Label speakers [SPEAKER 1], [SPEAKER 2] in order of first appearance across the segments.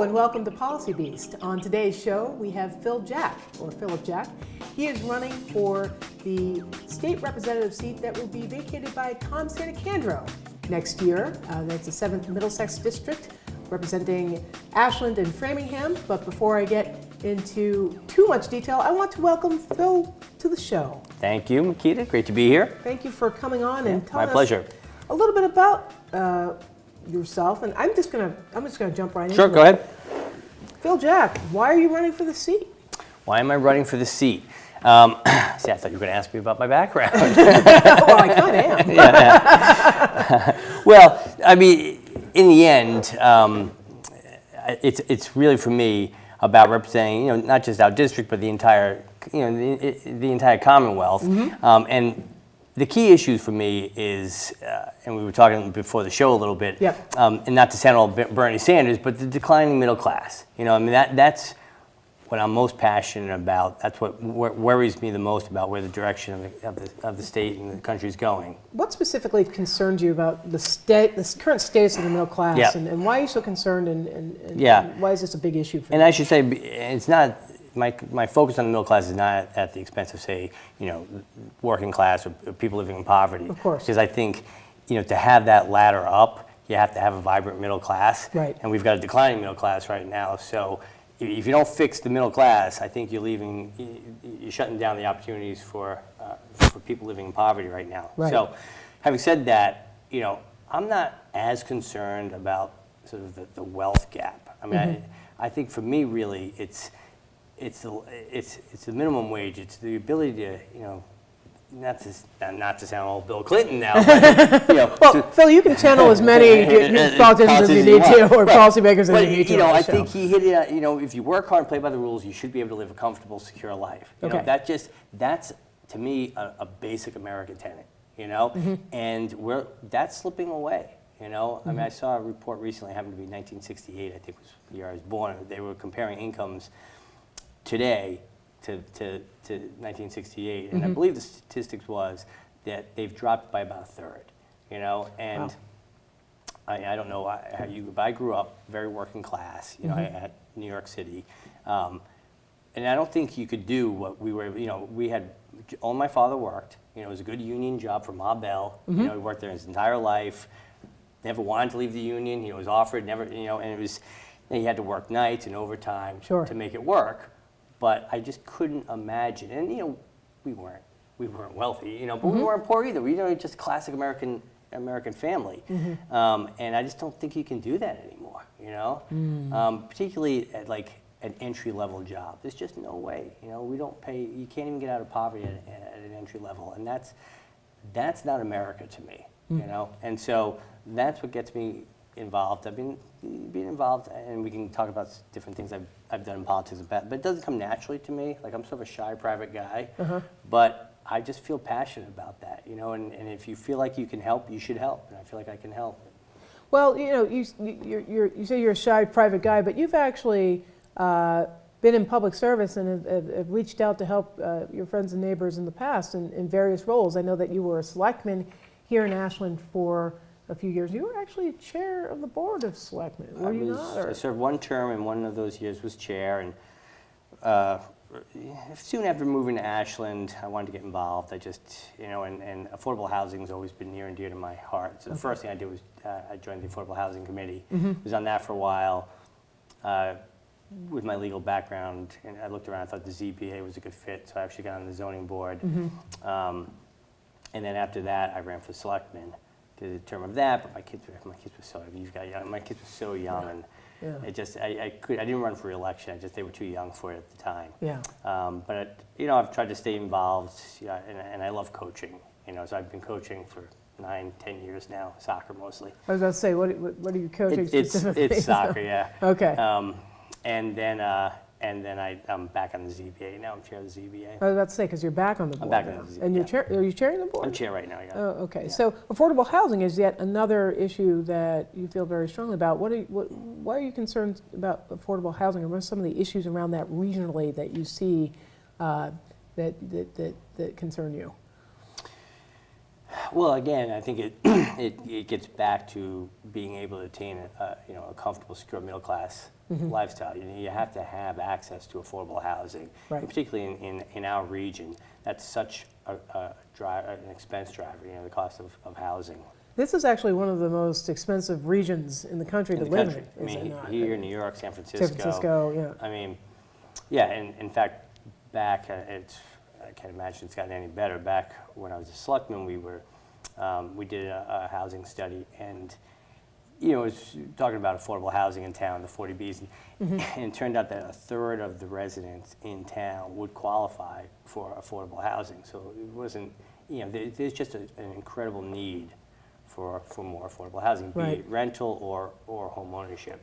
[SPEAKER 1] and welcome to Policy Beast. On today's show, we have Philip Jack. He is running for the state representative seat that will be vacated by Tom Santacandro next year. That's the 7th Middlesex District, representing Ashland and Framingham. But before I get into too much detail, I want to welcome Phil to the show.
[SPEAKER 2] Thank you, Makita. Great to be here.
[SPEAKER 1] Thank you for coming on and telling
[SPEAKER 2] my pleasure.
[SPEAKER 1] us a little bit about yourself. And I'm just gonna jump right in.
[SPEAKER 2] Sure, go ahead.
[SPEAKER 1] Phil Jack, why are you running for the seat?
[SPEAKER 2] Why am I running for the seat? See, I thought you were going to ask me about my background.
[SPEAKER 1] Well, I kind of am.
[SPEAKER 2] Yeah. Well, I mean, in the end, it's really for me about representing, not just our district, but the entire, the entire Commonwealth. Mm-hmm. And the key issue for me is, and we were talking before the show a little bit,
[SPEAKER 1] yep.
[SPEAKER 2] And not to sound all Bernie Sanders, but the declining middle class. That's what I'm most passionate about. That's what worries me the most about where the direction of the state and the country is going. What
[SPEAKER 1] specifically concerns you about the current status of the middle class,
[SPEAKER 2] yeah.
[SPEAKER 1] and why are you so concerned, and
[SPEAKER 2] yeah.
[SPEAKER 1] why is this a big issue for you?
[SPEAKER 2] And I should say, it's not, my focus on the middle class is not at the expense of, say, working class or people living in poverty.
[SPEAKER 1] Of course.
[SPEAKER 2] Because I think, to have that ladder up, you have to have a vibrant middle class.
[SPEAKER 1] Right.
[SPEAKER 2] And we've got a declining middle class right now. So if you don't fix the middle class, I think you're shutting down the opportunities for people living in poverty right now.
[SPEAKER 1] Right.
[SPEAKER 2] So having said that, I'm not as concerned about sort of the wealth gap. I mean, mm-hmm. I think for me, really, it's the minimum wage. It's the ability to, not to sound all Bill Clinton now, but,
[SPEAKER 1] well, Phil, you can channel as many politicians as you need to, or policymakers as you need to.
[SPEAKER 2] I think he hit it. If you work hard and play by the rules, you should be able to live a comfortable, secure life.
[SPEAKER 1] Okay.
[SPEAKER 2] That's to me a basic American tenet.
[SPEAKER 1] Mm-hmm.
[SPEAKER 2] And that's slipping away.
[SPEAKER 1] Mm-hmm.
[SPEAKER 2] I mean, I saw a report recently, happened to be 1968, I think was the year I was born. They were comparing incomes today to 1968, and
[SPEAKER 1] mm-hmm.
[SPEAKER 2] I believe the statistics was that they've dropped by about a third, and
[SPEAKER 1] wow.
[SPEAKER 2] I don't know how you, but I grew up very working class,
[SPEAKER 1] mm-hmm.
[SPEAKER 2] at New York City, and I don't think you could do what we were, we had, all my father worked, it was a good union job for Ma Bell,
[SPEAKER 1] mm-hmm.
[SPEAKER 2] He worked there his entire life, never wanted to leave the union, he was offered, never, and it was, he had to work nights and overtime
[SPEAKER 1] sure.
[SPEAKER 2] to make it work. But I just couldn't imagine, and we weren't wealthy, but mm-hmm. we weren't poor either. We just a classic American family,
[SPEAKER 1] mm-hmm.
[SPEAKER 2] And I just don't think you can do that anymore. Particularly at an entry level job. There's just no way. We don't pay. You can't even get out of poverty at an entry level, and that's not America to me.
[SPEAKER 1] Mm-hmm.
[SPEAKER 2] And so that's what gets me involved. I've been involved, and we can talk about different things I've done in politics, but it doesn't come naturally to me. I'm sort of a shy private guy,
[SPEAKER 1] uh-huh.
[SPEAKER 2] but I just feel passionate about that, and if you feel like you can help, you should help, and I feel like I can help.
[SPEAKER 1] Well, you say you're a shy private guy, but you've actually been in public service and have reached out to help your friends and neighbors in the past in various roles. I know that you were a selectman here in Ashland for a few years. You were actually chair of the board of selectmen, were you not?
[SPEAKER 2] I served one term, and one of those years was chair. And soon after moving to Ashland, I wanted to get involved. I just, and affordable housing has always been near and dear to my heart. So the first thing I did was I joined the Affordable Housing Committee.
[SPEAKER 1] Mm-hmm.
[SPEAKER 2] Was on that for a while. With my legal background, and I looked around, I thought the ZBA was a good fit, so I actually got on the zoning board.
[SPEAKER 1] Mm-hmm.
[SPEAKER 2] And then after that, I ran for selectman. Did a term of that, but my kids were so young. My kids were so young, and
[SPEAKER 1] yeah.
[SPEAKER 2] it just I didn't run for re-election. They were too young for it at the time.
[SPEAKER 1] Yeah.
[SPEAKER 2] But I've tried to stay involved, and I love coaching. So I've been coaching for 9-10 years now, soccer mostly.
[SPEAKER 1] I was about to say, what are you coaching specifically?
[SPEAKER 2] It's soccer, yeah.
[SPEAKER 1] Okay.
[SPEAKER 2] And then I'm back on the ZBA now. I'm chair of the ZBA.
[SPEAKER 1] I was about to say, because you're back on the board.
[SPEAKER 2] I'm back
[SPEAKER 1] now.
[SPEAKER 2] on the ZBA.
[SPEAKER 1] And are you chairing the board?
[SPEAKER 2] I'm chair right now, yeah.
[SPEAKER 1] Oh, okay.
[SPEAKER 2] Yeah.
[SPEAKER 1] So affordable housing is yet another issue that you feel very strongly about. Why are you concerned about affordable housing, or what are some of the issues around that regionally that you see that concern you?
[SPEAKER 2] Well, again, I think it gets back to being able to attain a comfortable, secure middle class lifestyle. You have to have access to affordable housing,
[SPEAKER 1] Right.
[SPEAKER 2] and particularly in our region. That's such an expense driver. The cost of housing.
[SPEAKER 1] This is actually one of the most expensive regions in the country to live in.
[SPEAKER 2] I mean, here in New York, San Francisco.
[SPEAKER 1] San Francisco, yeah.
[SPEAKER 2] I mean, yeah, and in fact, back I can't imagine it's gotten any better. Back when I was a selectman, we did a housing study, and it was talking about affordable housing in town, the 40Bs, and it turned out that a third of the residents in town would qualify for affordable housing. So it wasn't, there's just an incredible need for more affordable housing, be
[SPEAKER 1] Right.
[SPEAKER 2] it rental or home ownership.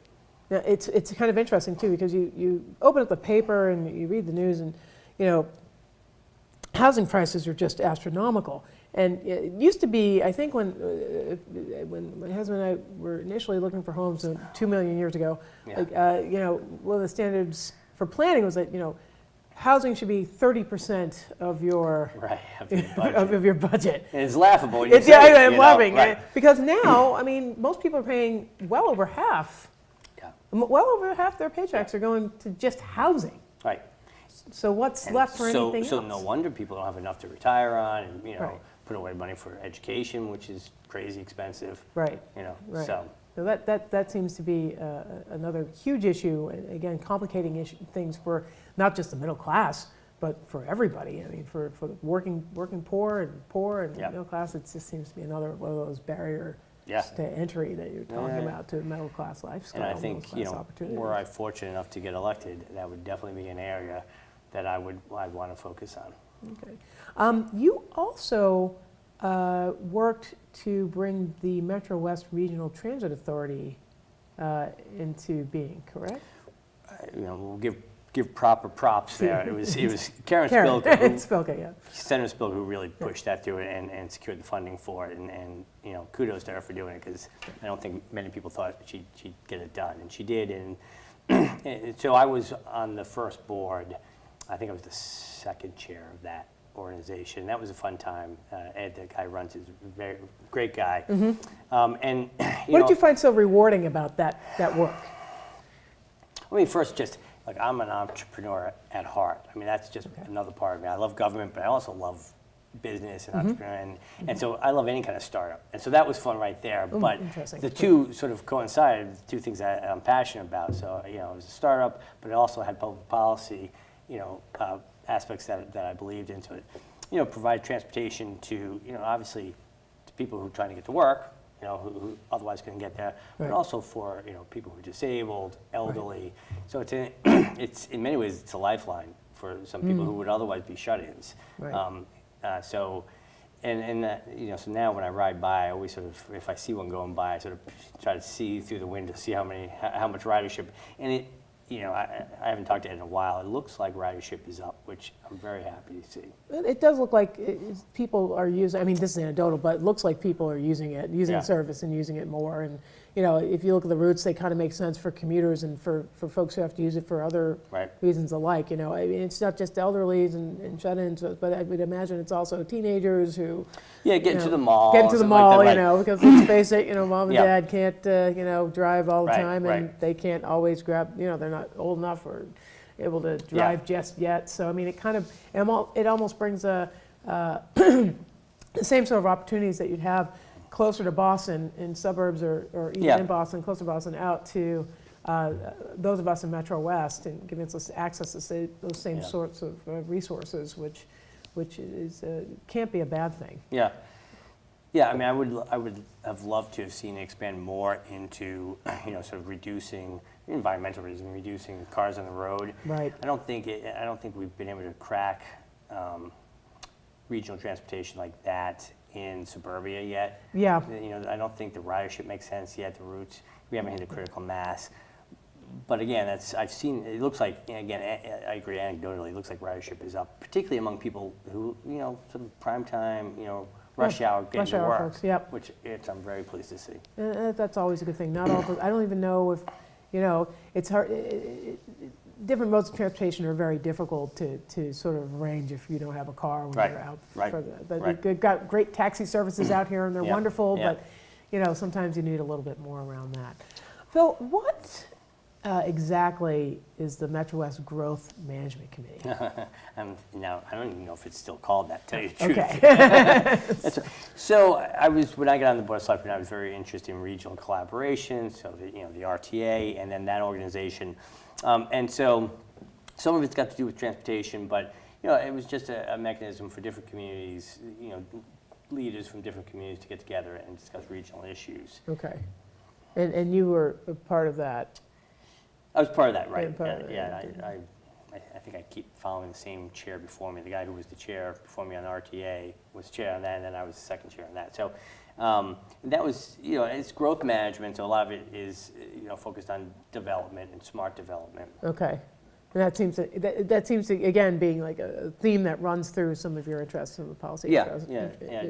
[SPEAKER 1] Now, it's kind of interesting too, because you open up the paper and you read the news, and housing prices are just astronomical. And it used to be, I think when my husband and I were initially looking for homes 2 million years ago,
[SPEAKER 2] Yeah.
[SPEAKER 1] one of the standards for planning was that housing should be 30% of your
[SPEAKER 2] Right, of your budget.
[SPEAKER 1] of your budget.
[SPEAKER 2] And it's laughable when you
[SPEAKER 1] It's,
[SPEAKER 2] say it,
[SPEAKER 1] I'm laughing
[SPEAKER 2] right.
[SPEAKER 1] because now, I mean, most people are paying well over half.
[SPEAKER 2] Yeah.
[SPEAKER 1] Well over half their paychecks are going to just housing.
[SPEAKER 2] Right.
[SPEAKER 1] So what's
[SPEAKER 2] And
[SPEAKER 1] left for anything
[SPEAKER 2] so
[SPEAKER 1] else?
[SPEAKER 2] no wonder people don't have enough to retire on, and
[SPEAKER 1] Right.
[SPEAKER 2] put away money for education, which is crazy expensive.
[SPEAKER 1] Right. Right.
[SPEAKER 2] So
[SPEAKER 1] So that seems to be another huge issue, and again, complicating things for not just the middle class, but for everybody. I mean, for the working poor and
[SPEAKER 2] Yep.
[SPEAKER 1] middle class, it just seems to be another one of those barriers
[SPEAKER 2] Yeah.
[SPEAKER 1] to entry that you're talking
[SPEAKER 2] Yeah.
[SPEAKER 1] about to a middle class lifestyle.
[SPEAKER 2] and I think
[SPEAKER 1] middle class opportunities.
[SPEAKER 2] were I fortunate enough to get elected, that would definitely be an area that I'd want to focus on.
[SPEAKER 1] Okay. You also worked to bring the Metro West Regional Transit Authority into being, correct?
[SPEAKER 2] We'll give proper props there. It was Karen
[SPEAKER 1] Karen
[SPEAKER 2] Spilka,
[SPEAKER 1] Spilka, yeah.
[SPEAKER 2] Senator Spilka, who really pushed that through it and secured the funding for it. And kudos to her for doing it, because I don't think many people thought she'd get it done, and she did. And so I was on the first board. I think I was the second chair of that organization. That was a fun time. Ed, the guy runs, is a very great guy. And
[SPEAKER 1] What did you find so rewarding about that work?
[SPEAKER 2] I mean, first, just like, I'm an entrepreneur at heart. I mean, that's just another part of me. I love government, but I also love business and entrepreneur, and so I love any kind of startup. And so that was fun right there. But
[SPEAKER 1] interesting.
[SPEAKER 2] the two sort of coincided, the two things that I'm passionate about. So, it was a startup, but it also had public policy, aspects that I believed into it. Provide transportation to, obviously, to people who are trying to get to work, who otherwise couldn't get there, but
[SPEAKER 1] Right.
[SPEAKER 2] also for, people who are disabled, elderly. So it's in many ways, it's a lifeline for some people who would otherwise be shut-ins.
[SPEAKER 1] Right.
[SPEAKER 2] So now when I ride by, I always sort of, if I see one going by, I sort of try to see through the window, see how much ridership, and I haven't talked to Ed in a while. It looks like ridership is up, which I'm very happy to see.
[SPEAKER 1] It does look like people are using, I mean, this is anecdotal, but it looks like people are using it,
[SPEAKER 2] Yeah.
[SPEAKER 1] the service and using it more. And, if you look at the routes, they kind of make sense for commuters and for folks who have to use it for other
[SPEAKER 2] Right.
[SPEAKER 1] reasons alike. I mean, it's not just elderlies and shut-ins, but I would imagine it's also teenagers who.
[SPEAKER 2] Yeah, getting to the mall.
[SPEAKER 1] Getting to the
[SPEAKER 2] something like
[SPEAKER 1] mall,
[SPEAKER 2] that, right.
[SPEAKER 1] because let's face it, mom and
[SPEAKER 2] Yeah.
[SPEAKER 1] dad can't, drive all the
[SPEAKER 2] Right,
[SPEAKER 1] time, and
[SPEAKER 2] right.
[SPEAKER 1] they can't always grab, they're not old enough or able to drive just yet. So, I mean, it almost brings the same sort of opportunities that you'd have closer to Boston in suburbs or even
[SPEAKER 2] Yeah.
[SPEAKER 1] in Boston, closer to Boston, out to those of us in Metro West, and giving us access to those same
[SPEAKER 2] Yeah.
[SPEAKER 1] sorts of resources, which is can't be a bad thing.
[SPEAKER 2] Yeah. Yeah, I mean, I would have loved to have seen it expand more into, sort of reducing environmental reasons, reducing cars on the road.
[SPEAKER 1] Right.
[SPEAKER 2] I don't think we've been able to crack regional transportation like that in suburbia yet.
[SPEAKER 1] Yeah.
[SPEAKER 2] I don't think the ridership makes sense yet. The routes, we haven't hit a critical mass. But again, I've seen. It looks like, again, I agree anecdotally. It looks like ridership is up, particularly among people who, sort of prime time, rush hour getting
[SPEAKER 1] rush
[SPEAKER 2] to
[SPEAKER 1] hour
[SPEAKER 2] work.
[SPEAKER 1] folks, yep.
[SPEAKER 2] Which I'm very pleased to see.
[SPEAKER 1] That's always a good thing. Not all. I don't even know if, it's hard. different modes of transportation are very difficult to sort of arrange if you don't have a car when
[SPEAKER 2] Right,
[SPEAKER 1] you're out.
[SPEAKER 2] right,
[SPEAKER 1] But
[SPEAKER 2] right.
[SPEAKER 1] we've got great taxi services out here, and they're
[SPEAKER 2] Yeah,
[SPEAKER 1] wonderful.
[SPEAKER 2] yeah.
[SPEAKER 1] But sometimes you need a little bit more around that. Phil, what exactly is the Metro West Growth Management Committee?
[SPEAKER 2] Now, I don't even know if it's still called that, to tell you the truth.
[SPEAKER 1] Okay.
[SPEAKER 2] So when I got on the Board of Selectmen, I was very interested in regional collaboration, so the RTA and then that organization. And so some of it's got to do with transportation, but it was just a mechanism for different communities, leaders from different communities to get together and discuss regional issues.
[SPEAKER 1] Okay. And you were a part of that.
[SPEAKER 2] I was part of that, right?
[SPEAKER 1] Part of that,
[SPEAKER 2] Yeah, I think I keep following the same chair before me. The guy who was the chair before me on RTA was chair on that, and then I was the second chair on that. So that was, it's growth management, so a lot of it is, focused on development and smart development.
[SPEAKER 1] Okay. And that seems to again being like a theme that runs through some of your interests in the policy.
[SPEAKER 2] Yeah,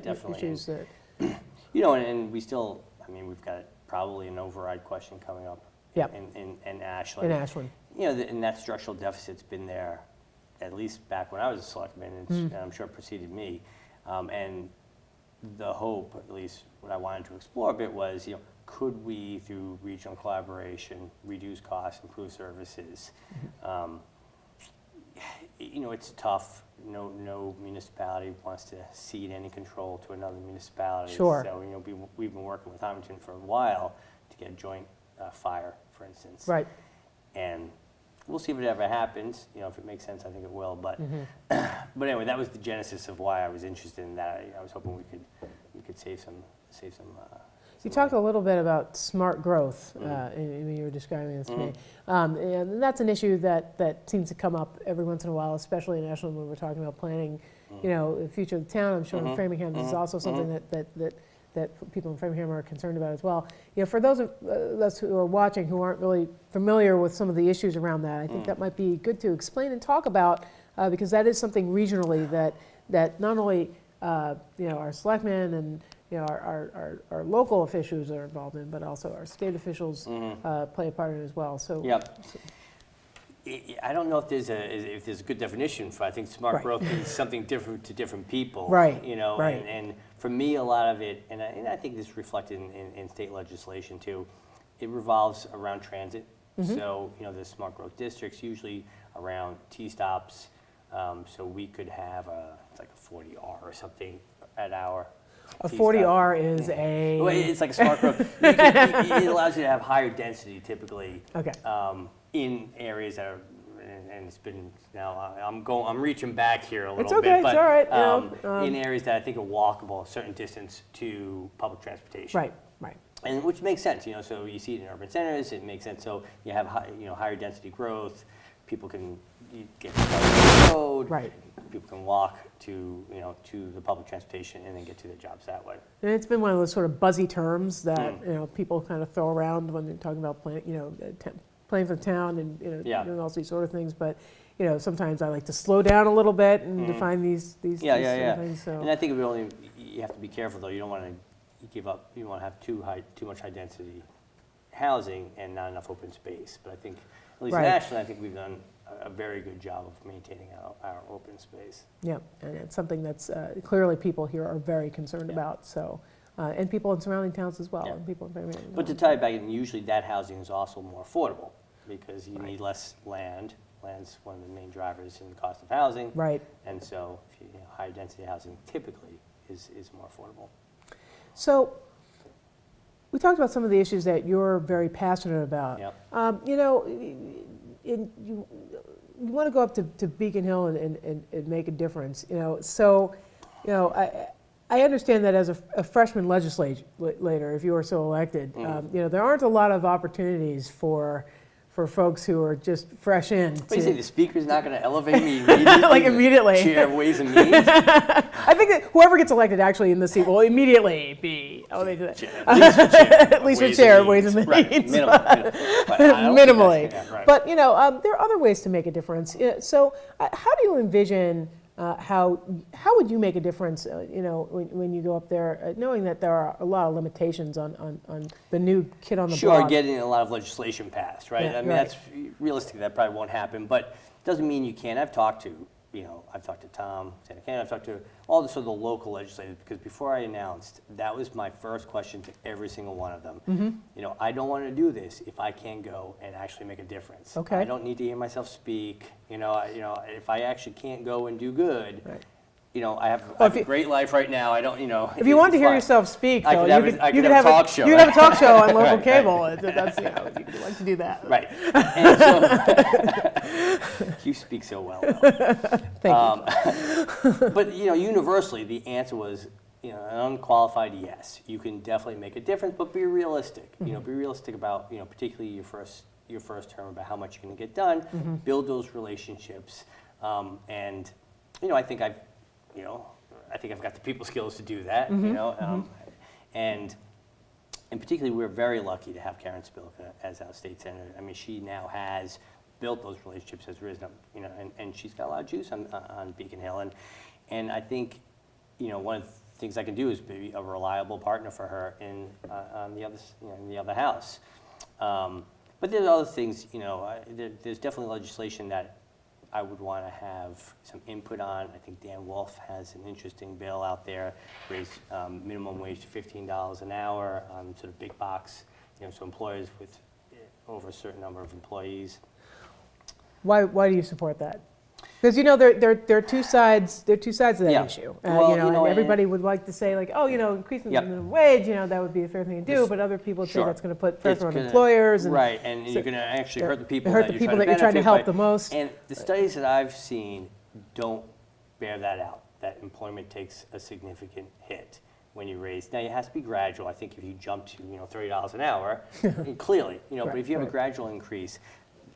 [SPEAKER 2] definitely.
[SPEAKER 1] Issues that,
[SPEAKER 2] and we still, we've got probably an override question coming up.
[SPEAKER 1] Yep.
[SPEAKER 2] In Ashland.
[SPEAKER 1] In Ashland.
[SPEAKER 2] And that structural deficit's been there at least back when I was a selectman, and I'm sure it preceded me. And the hope, at least what I wanted to explore a bit was, could we, through regional collaboration, reduce costs, improve services? It's tough. No municipality wants to cede any control to another municipality.
[SPEAKER 1] Sure.
[SPEAKER 2] So, we've been working with Huntington for a while to get joint fire, for instance.
[SPEAKER 1] right.
[SPEAKER 2] And we'll see if it ever happens. If it makes sense, I think it will. But but anyway, that was the genesis of why I was interested in that. I was hoping we could save some.
[SPEAKER 1] You talked a little bit about smart growth when you were describing this to me. And that's an issue that seems to come up every once in a while, especially in Ashland when we're talking about planning, the future of the town. I'm sure in Framingham this is also something that people in Framingham are concerned about as well. For those of us who are watching who aren't really familiar with some of the issues around that, I think that might be good to explain and talk about because that is something regionally that not only our selectmen and our local officials are involved in, but also our state officials play a part in it as well. So.
[SPEAKER 2] Yep. I don't know if there's a good definition for. I think smart
[SPEAKER 1] Right.
[SPEAKER 2] growth means something different to different people.
[SPEAKER 1] Right.
[SPEAKER 2] Right. And for me, a lot of it, and I think this is reflected in state legislation too. It revolves around transit. So the smart growth districts usually around T stops. So we could have it's like a 40R or something at our.
[SPEAKER 1] A
[SPEAKER 2] T
[SPEAKER 1] 40R
[SPEAKER 2] stop.
[SPEAKER 1] is a.
[SPEAKER 2] Well, it's like a smart growth. It allows you to have higher density typically.
[SPEAKER 1] Okay.
[SPEAKER 2] In areas that are, and it's been now. I'm reaching back here a little
[SPEAKER 1] It's okay.
[SPEAKER 2] bit, but
[SPEAKER 1] It's all right.
[SPEAKER 2] in areas that I think are walkable a certain distance to public transportation.
[SPEAKER 1] Right.
[SPEAKER 2] And which makes sense, So you see it in urban centers. It makes sense. So you have higher density growth. People can get to the road.
[SPEAKER 1] Right.
[SPEAKER 2] People can walk to to the public transportation and then get to their jobs that way.
[SPEAKER 1] And it's been one of those sort of buzzy terms that people kind of throw around when they're talking about planning for the town and doing all these sort of things. But sometimes I like to slow down a little bit and define these sort of things. So.
[SPEAKER 2] And I think you have to be careful though. You don't want to give up. You don't want to have too much high density housing and not enough open space. But I think at least
[SPEAKER 1] Right.
[SPEAKER 2] in Ashland, I think we've done a very good job of maintaining our open space.
[SPEAKER 1] Yeah, and it's something that's clearly people here are very concerned about. So, and people in surrounding towns as well, and people in Framingham.
[SPEAKER 2] But to tie it back, and usually that housing is also more affordable because you need less land. Land's one of the main drivers in the cost of housing.
[SPEAKER 1] Right.
[SPEAKER 2] And so, higher density housing typically is more affordable.
[SPEAKER 1] So, we talked about some of the issues that you're very passionate about.
[SPEAKER 2] Yep.
[SPEAKER 1] You want to go up to Beacon Hill and make a difference. So, I understand that as a freshman legislator, if you are so elected, there aren't a lot of opportunities for folks who are just fresh in.
[SPEAKER 2] What do you say, the speaker's not going to elevate me immediately?
[SPEAKER 1] Like immediately.
[SPEAKER 2] Chair of Ways and Means?
[SPEAKER 1] I think that whoever gets elected actually in this seat will immediately be elevated to that.
[SPEAKER 2] At least for chair.
[SPEAKER 1] At least for chair of Ways and Means.
[SPEAKER 2] Right,
[SPEAKER 1] Minimally.
[SPEAKER 2] Right.
[SPEAKER 1] But, there are other ways to make a difference. So how do you envision how would you make a difference, when you go up there, knowing that there are a lot of limitations on the new kid on the block?
[SPEAKER 2] Sure, getting a lot of legislation passed, right?
[SPEAKER 1] Yeah,
[SPEAKER 2] I mean,
[SPEAKER 1] right.
[SPEAKER 2] that's realistic. That probably won't happen, but doesn't mean you can't. I've talked to Tom Santacana, I've talked to all the sort of the local legislators, because before I announced, that was my first question to every single one of them.
[SPEAKER 1] Mm-hmm.
[SPEAKER 2] I don't want to do this if I can't go and actually make a difference.
[SPEAKER 1] Okay.
[SPEAKER 2] I don't need to hear myself speak. If I actually can't go and do good,
[SPEAKER 1] Right.
[SPEAKER 2] I have a great life right now. I don't,
[SPEAKER 1] If you wanted to hear
[SPEAKER 2] fine.
[SPEAKER 1] yourself speak,
[SPEAKER 2] I
[SPEAKER 1] though,
[SPEAKER 2] could have a talk show.
[SPEAKER 1] You could have a talk show on local
[SPEAKER 2] Right.
[SPEAKER 1] cable. That's, you could like to do that.
[SPEAKER 2] Right. And so, you speak so well.
[SPEAKER 1] Thank you.
[SPEAKER 2] But universally, the answer was, an unqualified yes. You can definitely make a difference, but be realistic. Be realistic about, particularly your first term, about how much you're going to get done. Build those relationships, and I think I've got the people skills to do that. And particularly, we're very lucky to have Karen Spilka as our state senator. I mean, she now has built those relationships, has risen up, and she's got a lot of juice on Beacon Hill. And I think, one of the things I can do is be a reliable partner for her on the other house. But there's other things, there's definitely legislation that I would want to have some input on. I think Dan Wolf has an interesting bill out there, raise minimum wage to $15 an hour on sort of big box, so employers with over a certain number of employees.
[SPEAKER 1] Why do you support that? Because there are two sides. There are two sides of that
[SPEAKER 2] Yeah.
[SPEAKER 1] issue.
[SPEAKER 2] Well,
[SPEAKER 1] and everybody would like to say like, increasing the minimum wage, that would be a fair thing to do. But other people say
[SPEAKER 2] Sure.
[SPEAKER 1] that's going to put pressure on
[SPEAKER 2] It's
[SPEAKER 1] employers. And
[SPEAKER 2] right, and you're going to actually hurt the people
[SPEAKER 1] hurt
[SPEAKER 2] that
[SPEAKER 1] the
[SPEAKER 2] you're
[SPEAKER 1] people
[SPEAKER 2] trying
[SPEAKER 1] that you're trying to help
[SPEAKER 2] benefit,
[SPEAKER 1] the most.
[SPEAKER 2] And the studies that I've seen don't bear that out. That employment takes a significant hit when you raise. Now it has to be gradual. I think if you jump to $30 an hour, clearly, but if you have a gradual increase,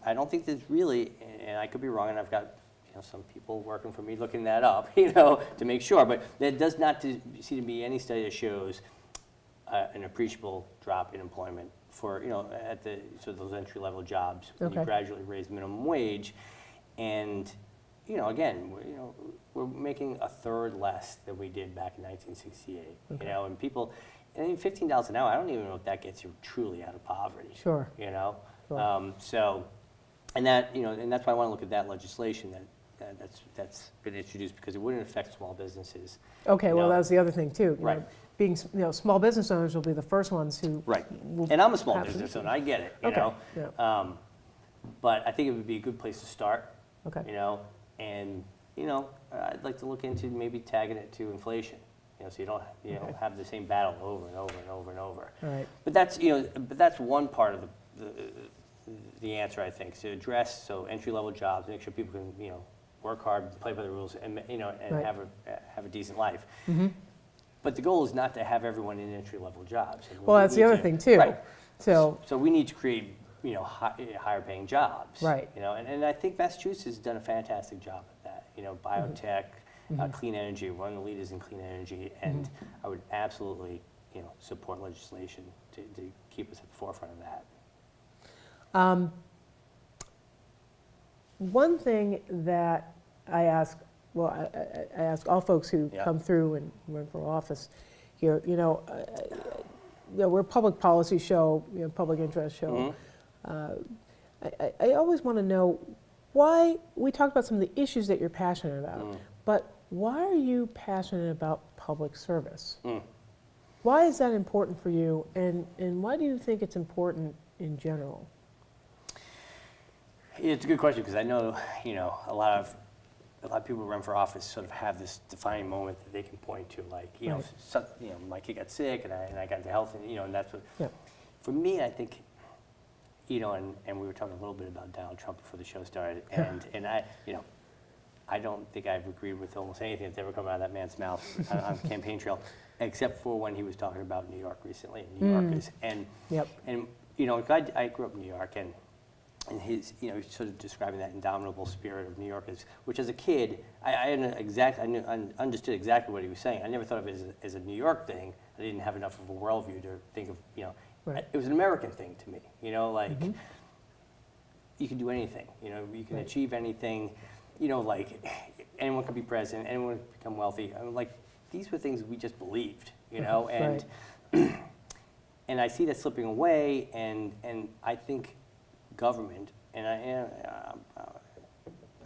[SPEAKER 2] I don't think there's really, and I could be wrong, and I've got some people working for me looking that up, to make sure, but there does not seem to be any study that shows an appreciable drop in employment for, at the those entry-level jobs when you gradually raise minimum wage. And, again, we're making a third less than we did back in 1968, and people, $15 an hour, I don't even know if that gets you truly out of poverty.
[SPEAKER 1] Sure.
[SPEAKER 2] Sure. And that, and that's why I want to look at that legislation that's been introduced, because it wouldn't affect small businesses.
[SPEAKER 1] Okay, well, that was the other thing too.
[SPEAKER 2] Right.
[SPEAKER 1] Being, small business owners will be the first ones who.
[SPEAKER 2] Right.
[SPEAKER 1] will
[SPEAKER 2] And I'm a small
[SPEAKER 1] have
[SPEAKER 2] business
[SPEAKER 1] to-
[SPEAKER 2] owner, I get it,
[SPEAKER 1] Okay. Yeah.
[SPEAKER 2] But I think it would be a good place to start.
[SPEAKER 1] Okay.
[SPEAKER 2] And I'd like to look into maybe tagging it to inflation. So you don't have the same battle over and over and over and over.
[SPEAKER 1] All right.
[SPEAKER 2] But that's one part of the answer, I think, to address entry-level jobs, make sure people can work hard, play by the rules, and
[SPEAKER 1] Right.
[SPEAKER 2] have a decent life.
[SPEAKER 1] Mm-hmm.
[SPEAKER 2] But the goal is not to have everyone in entry-level jobs. And
[SPEAKER 1] Well,
[SPEAKER 2] we
[SPEAKER 1] that's the
[SPEAKER 2] need
[SPEAKER 1] other
[SPEAKER 2] to-
[SPEAKER 1] thing too.
[SPEAKER 2] Right.
[SPEAKER 1] So.
[SPEAKER 2] So we need to create higher-paying jobs.
[SPEAKER 1] Right.
[SPEAKER 2] And I think Massachusetts has done a fantastic job at that. Biotech, clean energy, one of the leaders in clean energy, and I would absolutely support legislation to keep us at the forefront of that.
[SPEAKER 1] One thing that I ask, I ask all folks who
[SPEAKER 2] Yeah.
[SPEAKER 1] come through and run for office here, we're a public policy show, public interest show. I always want to know why, we talked about some of the issues that you're passionate about, but why are you passionate about public service? Why is that important for you, and why do you think it's important in general?
[SPEAKER 2] It's a good question, because I know, a lot of people who run for office sort of have this defining moment that they can point to, like,
[SPEAKER 1] Right.
[SPEAKER 2] My kid got sick and I got into health, and that's what.
[SPEAKER 1] Yeah.
[SPEAKER 2] For me, I think, and we were talking a little bit about Donald Trump before the show started, and I don't think I've agreed with almost anything that's ever come out of that man's mouth on the campaign trail, except for when he was talking about New York recently, and New Yorkers, and I grew up in New York, and his, he's sort of describing that indomitable spirit of New Yorkers, which as a kid, I understood exactly what he was saying. I never thought of it as a New York thing. I didn't have enough of a worldview to think of,
[SPEAKER 1] Right.
[SPEAKER 2] It was an American thing to me, you can do anything, you can achieve anything, anyone could be president, anyone could become wealthy. I mean, like, these were things we just believed, you know, and and I see that slipping away, and I think government, and I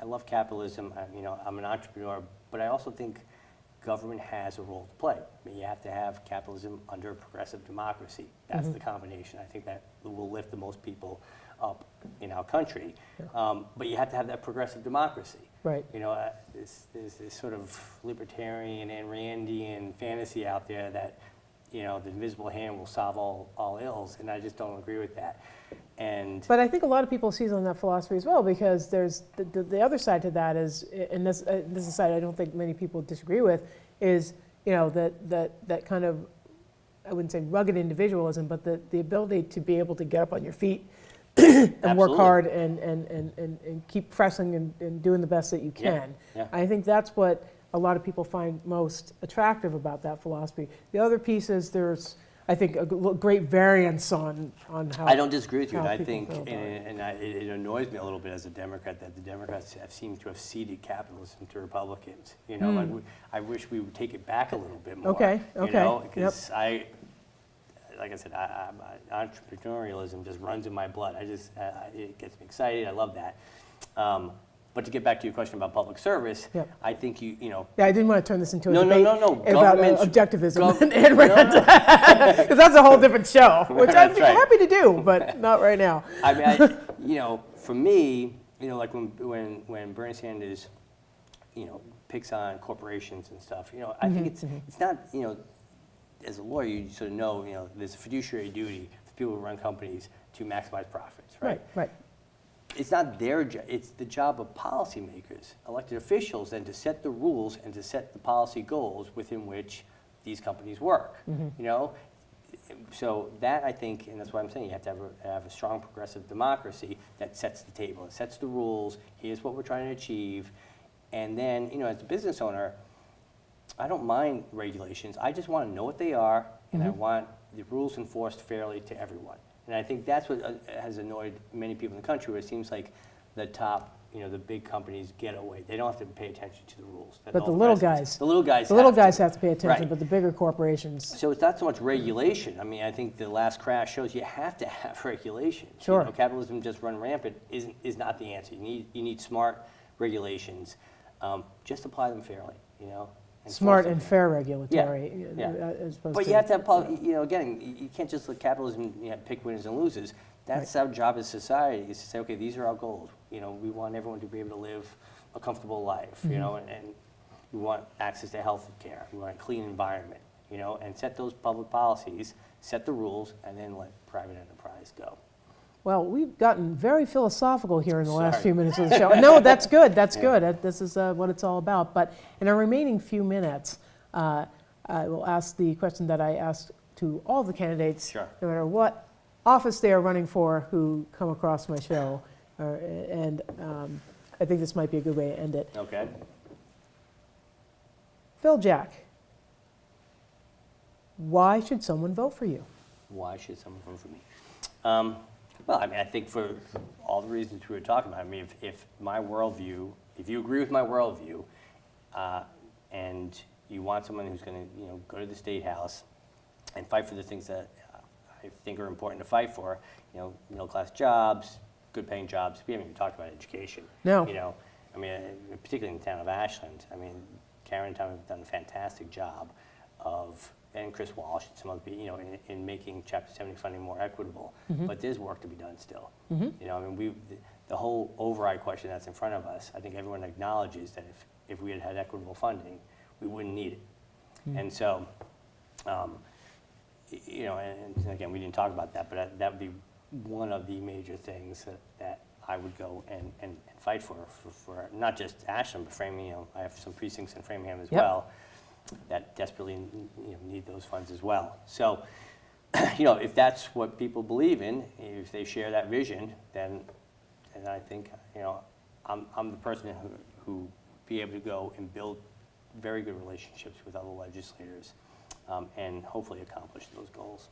[SPEAKER 2] love capitalism. You know, I'm an entrepreneur, but I also think government has a role to play. I mean, you have to have capitalism under progressive democracy. That's the combination. I think that will lift the most people up in our country. But you have to have that progressive democracy.
[SPEAKER 1] Right.
[SPEAKER 2] You know, there's this sort of libertarian and Randian fantasy out there that, you know, the invisible hand will solve all ills, and I just don't agree with that. But
[SPEAKER 1] I think a lot of people seize on that philosophy as well, because there's the other side to that is, and this is a side I don't think many people disagree with, is, you know, that kind of, I wouldn't say rugged individualism, but the ability to be able to get up on your feet and work hard and keep pressing and doing the best that you can.
[SPEAKER 2] Yeah.
[SPEAKER 1] I think that's what a lot of people find most attractive about that philosophy. The other piece is there's, I think, a great variance on how.
[SPEAKER 2] I don't disagree with you. And I think,
[SPEAKER 1] it
[SPEAKER 2] annoys me a little bit as a Democrat that the Democrats have seemed to have ceded capitalism to Republicans. You know, like I wish we would take it back a little bit more.
[SPEAKER 1] Okay.
[SPEAKER 2] You know, because like I said, entrepreneurialism just runs in my blood. It gets me excited. I love that. But to get back to your question about public service, I think you know.
[SPEAKER 1] Yeah, I didn't want to turn this into a debate about objectivism and rant, because that's a whole different show, which I'd be happy to do, but not right now.
[SPEAKER 2] I mean, you know, for me, you know, like when Bernie Sanders, you know, picks on corporations and stuff, you know, I think it's not, you know, as a lawyer, you sort of know, you know, there's a fiduciary duty for people who run companies to maximize profits, right?
[SPEAKER 1] Right.
[SPEAKER 2] It's not their job, it's the job of policymakers, elected officials, then to set the rules and to set the policy goals within which these companies work, you know? So that, I think, and that's why I'm saying you have to have a strong progressive democracy that sets the table, it sets the rules, here's what we're trying to achieve, and then, you know, as a business owner, I don't mind regulations, I just want to know what they are, and I want the rules enforced fairly to everyone. And I think that's what has annoyed many people in the country, where it seems like the top, you know, the big companies get away. They don't have to pay attention to the rules.
[SPEAKER 1] But the little guys.
[SPEAKER 2] The little guys
[SPEAKER 1] have to pay attention, but the bigger corporations.
[SPEAKER 2] So it's not so much regulation. I mean, I think the last crash shows you have to have regulation.
[SPEAKER 1] Sure.
[SPEAKER 2] You know, capitalism just run rampant is not the answer. You need smart regulations. Just apply them fairly, you know.
[SPEAKER 1] Smart and fair regulatory. As opposed
[SPEAKER 2] but you have to have, you know, again, you can't just let capitalism, you know, pick winners and losers. That's our job as society, is to say, okay, these are our goals. You know, we want everyone to be able to live a comfortable life, you know, and we want access to health care. We want a clean environment, you know, and set those public policies, set the rules, and then let private enterprise go.
[SPEAKER 1] Well, we've gotten very philosophical here in the last few minutes of the show. No, that's good. That's good. This is what it's all about. But in our remaining few minutes, I will ask the question that I asked to all the candidates, no matter what office they are running for, who come across my show. And I think this might be a good way to end it.
[SPEAKER 2] Okay.
[SPEAKER 1] Phil Jack, why should someone vote for you?
[SPEAKER 2] Why should someone vote for me? Well, I mean, I think for all the reasons we were talking about, I mean, if my worldview, if you agree with my worldview, and you want someone who's going to, you know, go to the State House and fight for the things that I think are important to fight for, you know, middle-class jobs, good-paying jobs. We haven't even talked about education.
[SPEAKER 1] No.
[SPEAKER 2] You know, I mean, particularly in the town of Ashland, I mean, Karen and Tom have done a fantastic job of, and Chris Walsh and some other people, you know, in making Chapter 70 funding more equitable. But there's work to be done still. You know, I mean, the whole override question that's in front of us, I think everyone acknowledges that if we had equitable funding, we wouldn't need it. And so, you know, and again, we didn't talk about that, but that would be one of the major things that I would go and fight for not just Ashland, but Framingham. You know, I have some precincts in Framingham as well that desperately, you know, need those funds as well. So, you know, if that's what people believe in, if they share that vision, then I think, you know, I'm the person who be able to go and build very good relationships with other legislators and hopefully accomplish those goals.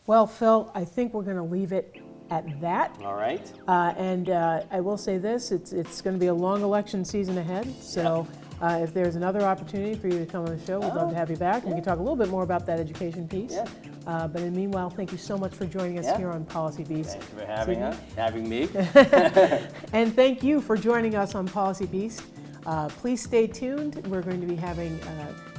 [SPEAKER 1] Well, Phil, I think we're going to leave it at that.
[SPEAKER 2] All right.
[SPEAKER 1] And I will say this, it's going to be a long election season ahead, so if there's another opportunity for you to come on the show, we'd love to have you back. We can talk a little bit more about that education piece.
[SPEAKER 2] Yeah.
[SPEAKER 1] But in the meanwhile, thank you so much for joining us here on Policy Beast.
[SPEAKER 2] Thanks for having me.
[SPEAKER 1] And thank you for joining us on Policy Beast. Please stay tuned. We're going to be having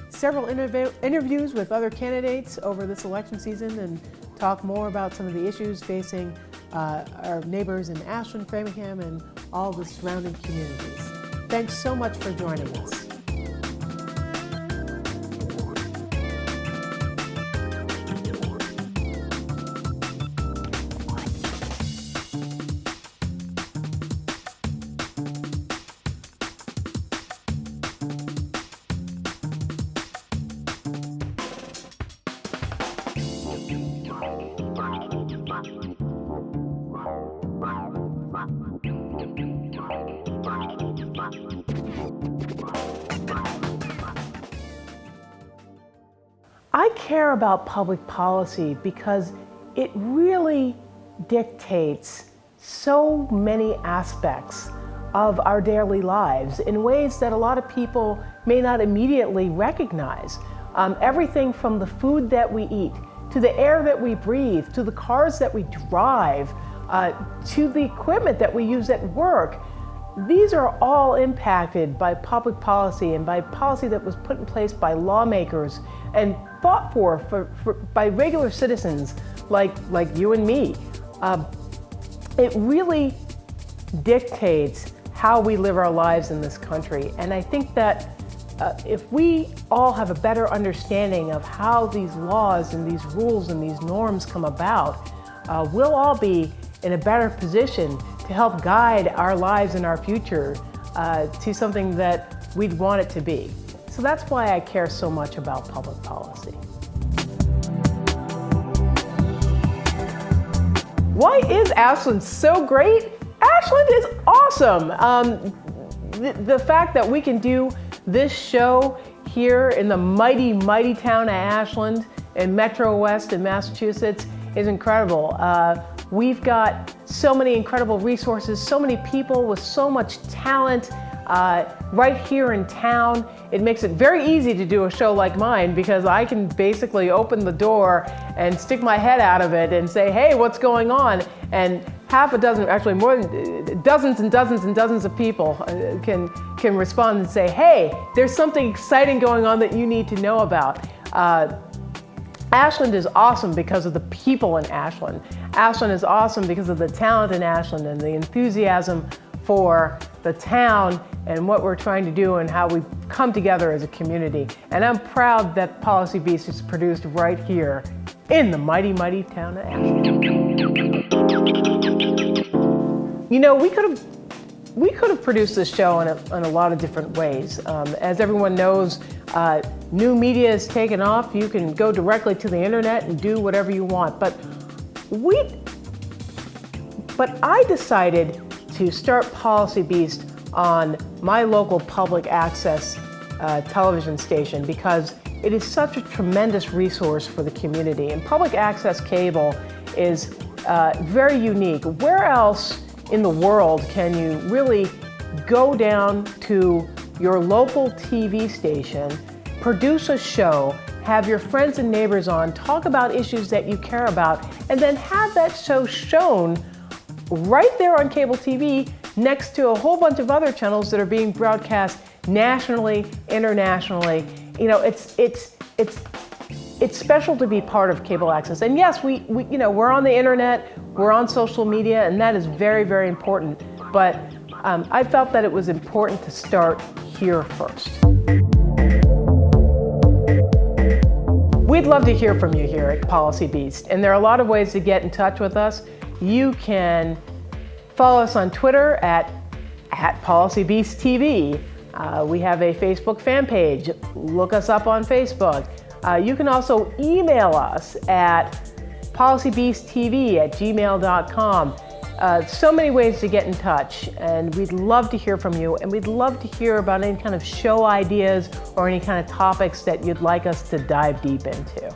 [SPEAKER 1] several interviews with other candidates over this election season and talk more about some of the issues facing our neighbors in Ashland, Framingham, and all the surrounding communities. Thanks so much for joining us. I care about public policy because it really dictates so many aspects of our daily lives in ways that a lot of people may not immediately recognize. Everything from the food that we eat, to the air that we breathe, to the cars that we drive, to the equipment that we use at work. These are all impacted by public policy and by policy that was put in place by lawmakers and fought for by regular citizens like you and me. It really dictates how we live our lives in this country. And I think that if we all have a better understanding of how these laws and these rules and these norms come about, we'll all be in a better position to help guide our lives and our future to something that we'd want it to be. So that's why I care so much about public policy. Why is Ashland so great? Ashland is awesome. The fact that we can do this show here in the mighty, mighty town of Ashland in Metro West in Massachusetts is incredible. We've got so many incredible resources, so many people with so much talent right here in town. It makes it very easy to do a show like mine because I can basically open the door and stick my head out of it and say, hey, what's going on? And half a dozen, actually more than dozens and dozens and dozens of people can respond and say, hey, there's something exciting going on that you need to know about. Ashland is awesome because of the people in Ashland. Ashland is awesome because of the talent in Ashland and the enthusiasm for the town and what we're trying to do and how we come together as a community. And I'm proud that Policy Beast is produced right here in the mighty, mighty town of Ashland. You know, we could have produced this show in a lot of different ways. As everyone knows, new media is taken off. You can go directly to the internet and do whatever you want. But I decided to start Policy Beast on my local public access television station because it is such a tremendous resource for the community. And public access cable is very unique. Where else in the world can you really go down to your local TV station, produce a show, have your friends and neighbors on, talk about issues that you care about, and then have that show shown right there on cable TV next to a whole bunch of other channels that are being broadcast nationally, internationally. You know, it's special to be part of cable access. And yes, we're on the internet, we're on social media, and that is very, very important. But I felt that it was important to start here first. We'd love to hear from you here at Policy Beast, and there are a lot of ways to get in touch with us. You can follow us on Twitter at PolicyBeastTV. We have a Facebook fan page. Look us up on Facebook. You can also email us at policybeasttv@gmail.com. So many ways to get in touch, and we'd love to hear from you, and we'd love to hear about any kind of show ideas or any kind of topics that you'd like us to dive deep into.